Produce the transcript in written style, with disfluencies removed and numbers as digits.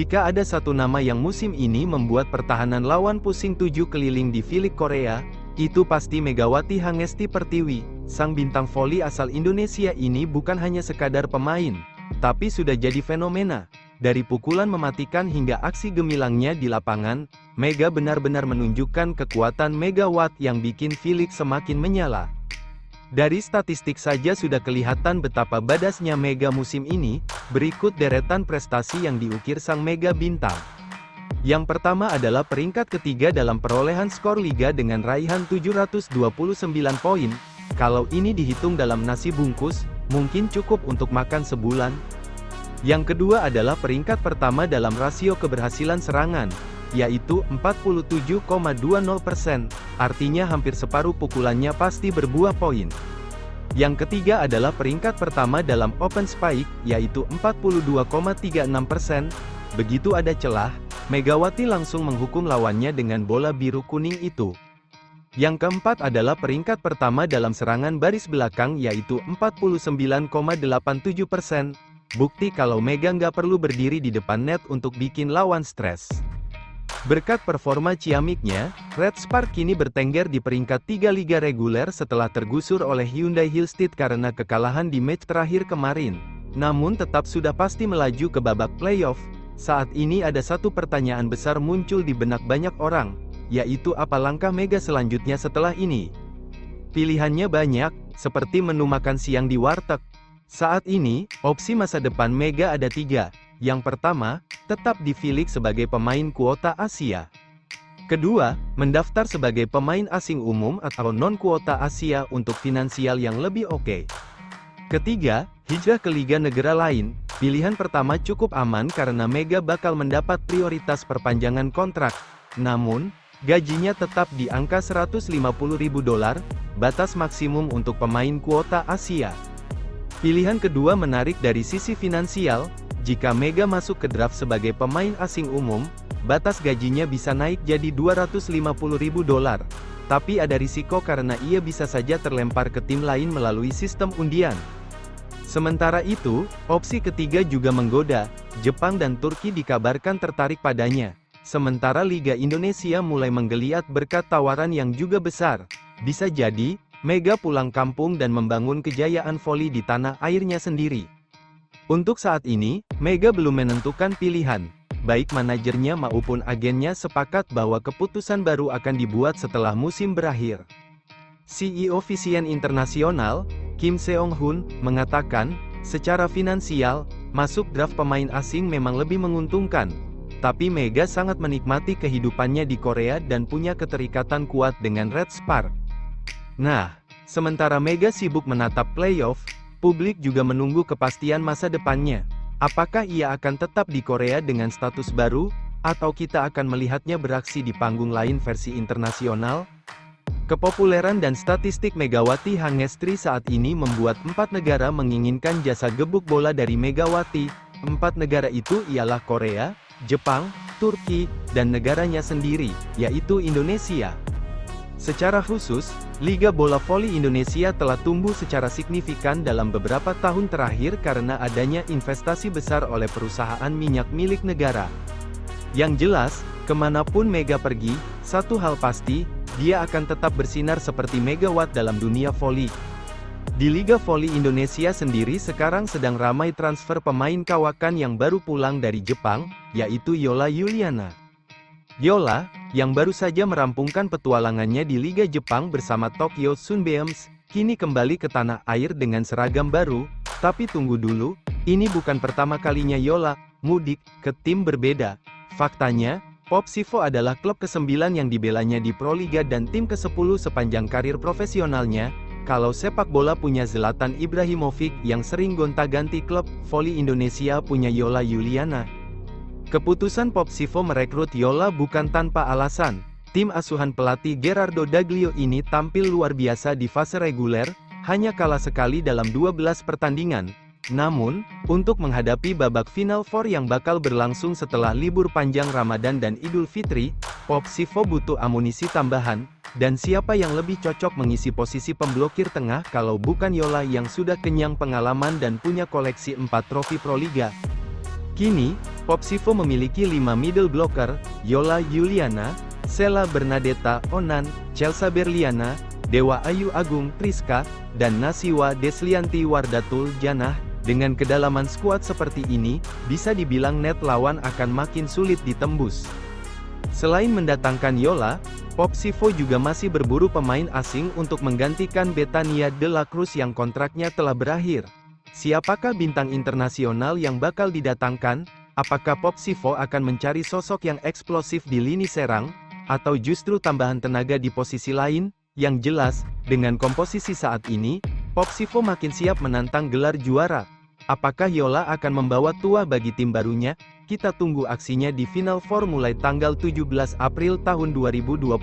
Jika ada satu nama yang musim ini membuat pertahanan lawan pusing 7 keliling di V-League Korea, itu pasti Megawati Hangesti Pertiwi. Sang bintang voli asal Indonesia ini bukan hanya sekadar pemain, tapi sudah jadi fenomena. Dari pukulan mematikan hingga aksi gemilangnya di lapangan, Mega benar-benar menunjukkan kekuatan megawatt yang bikin V-League semakin menyala. Dari statistik saja sudah kelihatan betapa badasnya Mega musim ini. Berikut deretan prestasi yang diukir sang Mega bintang. Yang pertama adalah peringkat ketiga dalam perolehan skor Liga dengan raihan 729 poin. Kalau ini dihitung dalam nasi bungkus, mungkin cukup untuk makan sebulan. Yang kedua adalah peringkat pertama dalam rasio keberhasilan serangan, yaitu 47,20%, artinya hampir separuh pukulannya pasti berbuah poin. Yang ketiga adalah peringkat pertama dalam open spike, yaitu 42,36%. Begitu ada celah, Megawati langsung menghukum lawannya dengan bola biru kuning itu. Yang keempat adalah peringkat pertama dalam serangan baris belakang, yaitu 49,87%. Bukti kalau Mega nggak perlu berdiri di depan net untuk bikin lawan stres. Berkat performa ciamiknya, Red Spark kini bertengger di peringkat 3 liga reguler setelah tergusur oleh Hyundai Hillstead karena kekalahan di match terakhir kemarin. Namun tetap sudah pasti melaju ke babak playoff. Saat ini ada satu pertanyaan besar muncul di benak banyak orang, yaitu apa langkah Mega selanjutnya setelah ini? Pilihannya banyak, seperti menu makan siang di warteg. Saat ini, opsi masa depan Mega ada 3. Yang pertama, tetap di V-League sebagai pemain kuota Asia. Kedua, mendaftar sebagai pemain asing umum atau non-kuota Asia untuk finansial yang lebih oke. Ketiga, hijrah ke liga negara lain. Pilihan pertama cukup aman karena Mega bakal mendapat prioritas perpanjangan kontrak. Namun, gajinya tetap di angka $150.000, batas maksimum untuk pemain kuota Asia. Pilihan kedua menarik dari sisi finansial. Jika Mega masuk ke draft sebagai pemain asing umum, batas gajinya bisa naik jadi $250.000. Tapi ada risiko karena ia bisa saja terlempar ke tim lain melalui sistem undian. Sementara itu, opsi ketiga juga menggoda. Jepang dan Turki dikabarkan tertarik padanya. Sementara Liga Indonesia mulai menggeliat berkat tawaran yang juga besar. Bisa jadi, Mega pulang kampung dan membangun kejayaan voli di tanah airnya sendiri. Untuk saat ini, Mega belum menentukan pilihan. Baik manajernya maupun agennya sepakat bahwa keputusan baru akan dibuat setelah musim berakhir. CEO Vision Internasional, Kim Seong-hun, mengatakan, secara finansial, masuk draft pemain asing memang lebih menguntungkan. Tapi Mega sangat menikmati kehidupannya di Korea dan punya keterikatan kuat dengan Red Spark. Nah, sementara Mega sibuk menatap playoff, publik juga menunggu kepastian masa depannya. Apakah ia akan tetap di Korea dengan status baru, atau kita akan melihatnya beraksi di panggung lain versi internasional? Kepopuleran dan statistik Megawati Hangestri saat ini membuat 4 negara menginginkan jasa gebuk bola dari Megawati. 4 negara itu ialah Korea, Jepang, Turki, dan negaranya sendiri, yaitu Indonesia. Secara khusus, Liga Bola Voli Indonesia telah tumbuh secara signifikan dalam beberapa tahun terakhir karena adanya investasi besar oleh perusahaan minyak milik negara. Yang jelas, kemanapun Mega pergi, satu hal pasti, dia akan tetap bersinar seperti megawatt dalam dunia voli. Di Liga Voli Indonesia sendiri sekarang sedang ramai transfer pemain kawakan yang baru pulang dari Jepang, yaitu Yola Yuliana. Yola, yang baru saja merampungkan petualangannya di Liga Jepang bersama Tokyo Sunbeams, kini kembali ke tanah air dengan seragam baru. Tapi tunggu dulu, ini bukan pertama kalinya Yola mudik ke tim berbeda. Faktanya, Popsivo adalah klub ke-9 yang dibelanya di Proliga dan tim ke-10 sepanjang karir profesionalnya. Kalau sepak bola punya Zlatan Ibrahimovic yang sering gonta-ganti klub, voli Indonesia punya Yola Yuliana. Keputusan Popsivo merekrut Yola bukan tanpa alasan. Tim asuhan pelatih Gerardo Daglio ini tampil luar biasa di fase reguler, hanya kalah sekali dalam 12 pertandingan. Namun, untuk menghadapi babak Final Four yang bakal berlangsung setelah libur panjang Ramadan dan Idul Fitri, Popsivo butuh amunisi tambahan, dan siapa yang lebih cocok mengisi posisi pemblokir tengah kalau bukan Yola yang sudah kenyang pengalaman dan punya koleksi 4 trofi Proliga. Kini, Popsivo memiliki 5 middle blocker, Yola Yuliana, Sheila Bernadetta Onan, Chelsea Berliana, Dewa Ayu Agung Priska, dan Nasiwa Deslianti Wardatul Janah. Dengan kedalaman skuad seperti ini, bisa dibilang net lawan akan makin sulit ditembus. Selain mendatangkan Yola, Popsivo juga masih berburu pemain asing untuk menggantikan Betania de la Cruz yang kontraknya telah berakhir. Siapakah bintang internasional yang bakal didatangkan? Apakah Popsivo akan mencari sosok yang eksplosif di lini serang, atau justru tambahan tenaga di posisi lain? Yang jelas, dengan komposisi saat ini, Popsivo makin siap menantang gelar juara. Apakah Yola akan membawa tuah bagi tim barunya? Kita tunggu aksinya di Final Four mulai tanggal 17 April tahun 2025.